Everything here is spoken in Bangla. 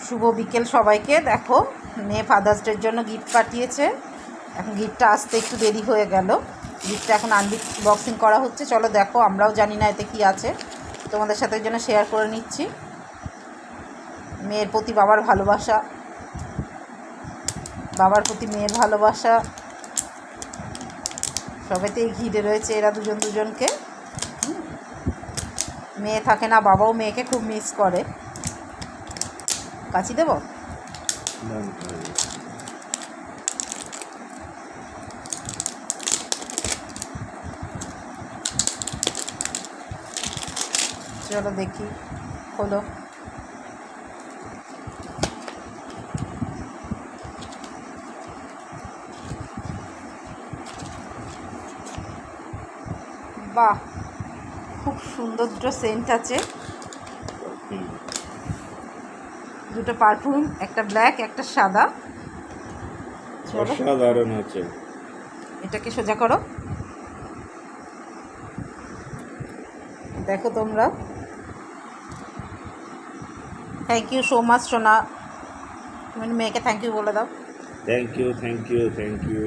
শুভ বিকেল সবাইকে। দেখো মেয়ে ফাদার্স ডের জন্য গিফট পাঠিয়েছে। এখন গিফটটা আসতে একটু দেরি হয়ে গেল। গিফটটা এখন আনবক্সিং করা হচ্ছে। চলো দেখো, আমরাও জানি না এতে কী আছে, তোমাদের সাথে জন্য শেয়ার করে নিচ্ছি। মেয়ের প্রতি বাবার ভালোবাসা, বাবার প্রতি মেয়ের ভালোবাসা সবাইতেই ঘিরে রয়েছে এরা দুজনকে। মেয়ে থাকে না, বাবাও মেয়েকে খুব মিস করে। কাছি দেব? চলো দেখি, হলো। বাহ, খুব সুন্দর দুটো সেন্ট আছে, দুটো পারফিউম, একটা ব্ল্যাক একটা সাদা। অসাধারণ আছে। এটাকে সোজা করো, দেখো তোমরা। থ্যাংক ইউ সো মাচ সোনা, তুমি মেয়েকে থ্যাংক ইউ বলে দাও। Thank you, thank you, thank you.